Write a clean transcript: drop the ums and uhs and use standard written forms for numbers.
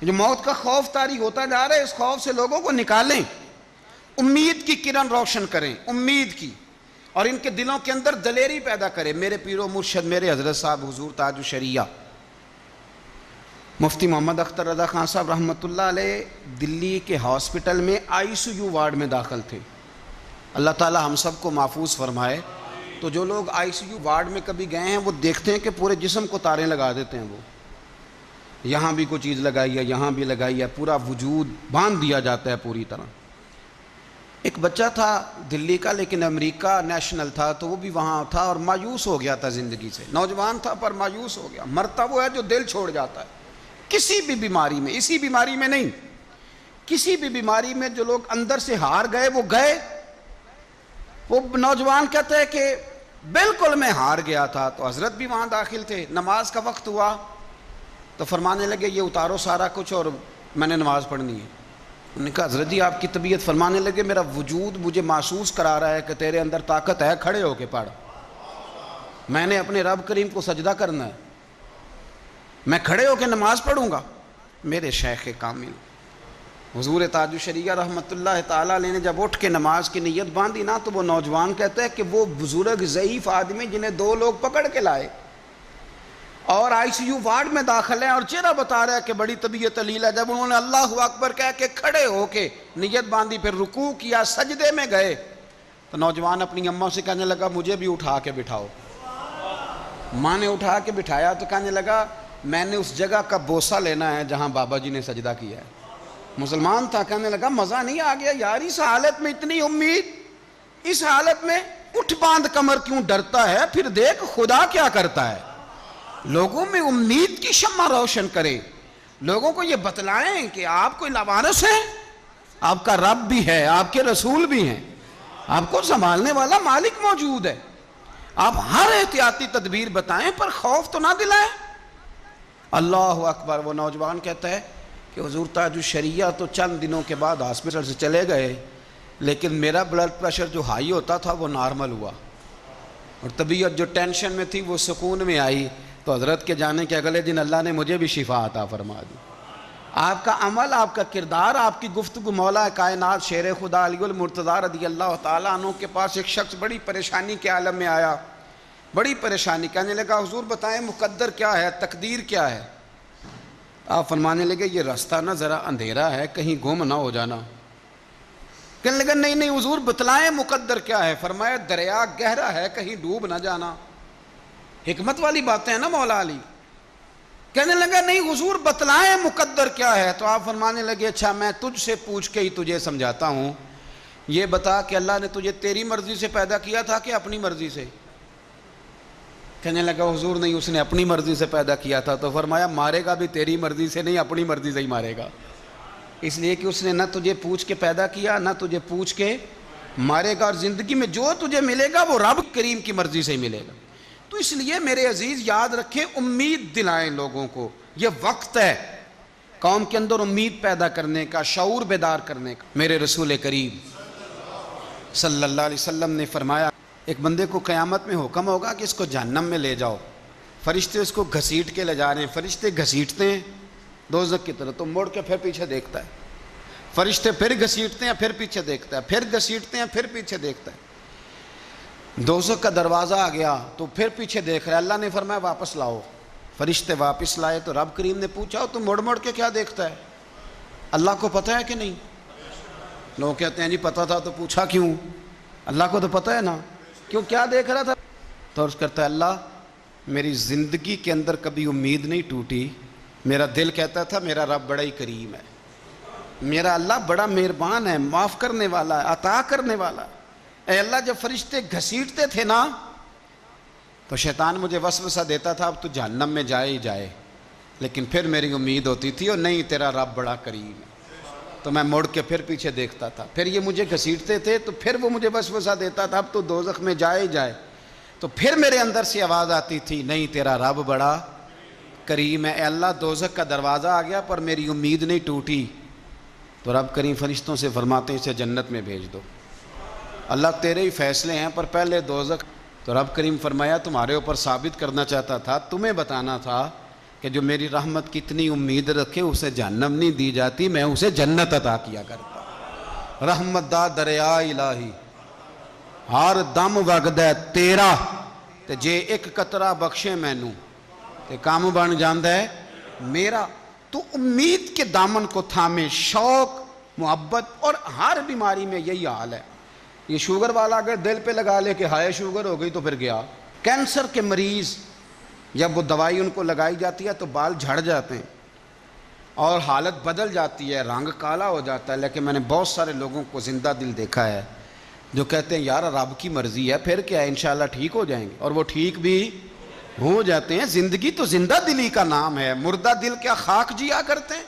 جو موت کا خوف طاری ہوتا جا رہا ہے، اس خوف سے لوگوں کو نکالیں، امید کی کرن روشن کریں، امید کی، اور ان کے دلوں کے اندر دلیری پیدا کریں۔ میرے پیر و مرشد میرے حضرت صاحب حضور تاج الشریعہ مفتی محمد اختر رضا خان صاحب رحمۃ اللہ علیہ دلی کے ہاسپٹل میں ICU وارڈ میں داخل تھے۔ اللہ تعالی ہم سب کو محفوظ فرمائے۔ تو جو لوگ ICU وارڈ میں کبھی گئے ہیں وہ دیکھتے ہیں کہ پورے جسم کو تاریں لگا دیتے ہیں، وہ یہاں بھی کوئی چیز لگائی ہے، یہاں بھی لگائی ہے، پورا وجود باندھ دیا جاتا ہے پوری طرح۔ ایک بچہ تھا دلی کا لیکن امریکہ نیشنل تھا، تو وہ بھی وہاں تھا اور مایوس ہو گیا تھا زندگی سے، نوجوان تھا پر مایوس ہو گیا۔ مرتا وہ ہے جو دل چھوڑ جاتا ہے کسی بھی بیماری میں، اسی بیماری میں نہیں، کسی بھی بیماری میں جو لوگ اندر سے ہار گئے وہ گئے۔ وہ نوجوان کہتا ہے کہ بالکل میں ہار گیا تھا۔ تو حضرت بھی وہاں داخل تھے، نماز کا وقت ہوا تو فرمانے لگے یہ اتارو سارا کچھ اور میں نے نماز پڑھنی ہے۔ انہوں نے کہا حضرت جی آپ کی طبیعت، فرمانے لگے میرا وجود مجھے محسوس کرا رہا ہے کہ تیرے اندر طاقت ہے، کھڑے ہو کے پڑھ، میں نے اپنے رب کریم کو سجدہ کرنا ہے، میں کھڑے ہو کے نماز پڑھوں گا۔ میرے شیخ کامل حضور تاج الشریعہ رحمۃ اللہ تعالیٰ علیہ نے جب اٹھ کے نماز کی نیت باندھی نا، تو وہ نوجوان کہتا ہے کہ وہ بزرگ ضعیف آدمی جنہیں 2 لوگ پکڑ کے لائے اور ICU وارڈ میں داخل ہیں اور چہرہ بتا رہا ہے کہ بڑی طبیعت علیل ہے، جب انہوں نے اللہ اکبر کہہ کے کھڑے ہو کے نیت باندھی، پھر رکوع کیا، سجدے میں گئے، تو نوجوان اپنی اماں سے کہنے لگا مجھے بھی اٹھا کے بٹھاؤ۔ ماں نے اٹھا کے بٹھایا تو کہنے لگا میں نے اس جگہ کا بوسہ لینا ہے جہاں بابا جی نے سجدہ کیا ہے۔ مسلمان تھا، کہنے لگا مزہ نہیں آ گیا یار، اس حالت میں اتنی امید، اس حالت میں اٹھ باندھ کمر کیوں ڈرتا ہے، پھر دیکھ خدا کیا کرتا ہے۔ لوگوں میں امید کی شمع روشن کرے، لوگوں کو یہ بتلائیں کہ آپ کوئی لوارث ہے، آپ کا رب بھی ہے، آپ کے رسول بھی ہیں، آپ کو سنبھالنے والا مالک موجود ہے۔ آپ ہر احتیاطی تدبیر بتائیں پر خوف تو نہ دلائیں۔ اللہ اکبر۔ وہ نوجوان کہتا ہے کہ حضور تاج الشریعہ تو چند دنوں کے بعد ہاسپٹل سے چلے گئے، لیکن میرا بلڈ پریشر جو ہائی ہوتا تھا وہ نارمل ہوا، اور طبیعت جو ٹینشن میں تھی وہ سکون میں آئی۔ تو حضرت کے جانے کے اگلے دن اللہ نے مجھے بھی شفا عطا فرما دی۔ آپ کا عمل، آپ کا کردار، آپ کی گفتگو، مولا کائنات شیر خدا علی المرتضیٰ رضی اللہ تعالیٰ عنہ کے پاس ایک شخص بڑی پریشانی کے عالم میں آیا، بڑی پریشانی، کہنے لگا حضور بتائیں مقدر کیا ہے، تقدیر کیا ہے۔ آپ فرمانے لگے یہ راستہ نا ذرا اندھیرا ہے، کہیں گم نہ ہو جانا۔ کہنے لگا نہیں نہیں حضور بتلائیں مقدر کیا ہے۔ فرمایا دریا گہرا ہے، کہیں ڈوب نہ جانا۔ حکمت والی باتیں ہیں نا مولا علی۔ کہنے لگا نہیں حضور بتلائیں مقدر کیا ہے۔ تو آپ فرمانے لگے اچھا میں تجھ سے پوچھ کے ہی تجھے سمجھاتا ہوں، یہ بتا کہ اللہ نے تجھے تیری مرضی سے پیدا کیا تھا کہ اپنی مرضی سے؟ کہنے لگا حضور نہیں، اس نے اپنی مرضی سے پیدا کیا تھا۔ تو فرمایا مارے گا بھی تیری مرضی سے نہیں، اپنی مرضی سے ہی مارے گا، اس لیے کہ اس نے نہ تجھے پوچھ کے پیدا کیا نہ تجھے پوچھ کے مارے گا، اور زندگی میں جو تجھے ملے گا وہ رب کریم کی مرضی سے ہی ملے گا۔ تو اس لیے میرے عزیز یاد رکھیں، امید دلائیں لوگوں کو، یہ وقت ہے قوم کے اندر امید پیدا کرنے کا، شعور بیدار کرنے کا۔ میرے رسول کریم صلی اللہ علیہ وسلم نے فرمایا ایک بندے کو قیامت میں حکم ہوگا کہ اس کو جہنم میں لے جاؤ، فرشتے اس کو گھسیٹ کے لے جا رہے ہیں، فرشتے گھسیٹتے ہیں دوزخ کی طرف، تو مڑ کے پھر پیچھے دیکھتا ہے، فرشتے پھر گھسیٹتے ہیں پھر پیچھے دیکھتا ہے، پھر گھسیٹتے ہیں پھر پیچھے دیکھتا ہے، دوزخ کا دروازہ آ گیا تو پھر پیچھے دیکھ رہا ہے۔ اللہ نے فرمایا واپس لاؤ، فرشتے واپس لائے تو رب کریم نے پوچھا تو مڑ مڑ کے کیا دیکھتا ہے؟ اللہ کو پتہ ہے کہ نہیں؟ لوگ کہتے ہیں جی پتہ تھا تو پوچھا کیوں؟ اللہ کو تو پتہ ہے نا، کیوں کیا دیکھ رہا تھا؟ تو عرض کرتا ہے اللہ میری زندگی کے اندر کبھی امید نہیں ٹوٹی، میرا دل کہتا تھا میرا رب بڑا ہی کریم ہے، میرا اللہ بڑا مہربان ہے، معاف کرنے والا ہے، عطا کرنے والا ہے۔ اے اللہ جب فرشتے گھسیٹتے تھے نا تو شیطان مجھے وسوسہ دیتا تھا اب تو جہنم میں جائے ہی جائے، لیکن پھر میری امید ہوتی تھی اور نہیں تیرا رب بڑا کریم ہے، تو میں مڑ کے پھر پیچھے دیکھتا تھا، پھر یہ مجھے گھسیٹتے تھے تو پھر وہ مجھے وسوسہ دیتا تھا اب تو دوزخ میں جائے ہی جائے، تو پھر میرے اندر سے آواز آتی تھی نہیں تیرا رب بڑا کریم ہے۔ اے اللہ دوزخ کا دروازہ آ گیا پر میری امید نہیں ٹوٹی، تو رب کریم فرشتوں سے فرماتے ہیں اسے جنت میں بھیج دو، اللہ تیرے ہی فیصلے ہیں پر پہلے دوزخ۔ تو رب کریم فرمایا تمہارے اوپر ثابت کرنا چاہتا تھا، تمہیں بتانا تھا کہ جو میری رحمت کی اتنی امید رکھے اسے جہنم نہیں دی جاتی، میں اسے جنت عطا کیا کرتا۔ رحمت دا دریا الہی ہر دم وگدا ہے تیرا، تے جے ایک قطرہ بخشے مینوں تے کام بن جاندا ہے میرا۔ تو امید کے دامن کو تھامے، شوق، محبت، اور ہر بیماری میں یہی حال ہے۔ یہ شوگر والا اگر دل پہ لگا لے کہ ہائے شوگر ہو گئی تو پھر گیا۔ کینسر کے مریض جب وہ دوائی ان کو لگائی جاتی ہے تو بال جھڑ جاتے ہیں اور حالت بدل جاتی ہے، رنگ کالا ہو جاتا ہے، لیکن میں نے بہت سارے لوگوں کو زندہ دل دیکھا ہے جو کہتے ہیں یار رب کی مرضی ہے، پھر کیا ہے، انشاءاللہ ٹھیک ہو جائیں گے، اور وہ ٹھیک بھی ہو جاتے ہیں۔ زندگی تو زندہ دلی کا نام ہے، مردہ دل کیا خاک جیا کرتے ہیں؟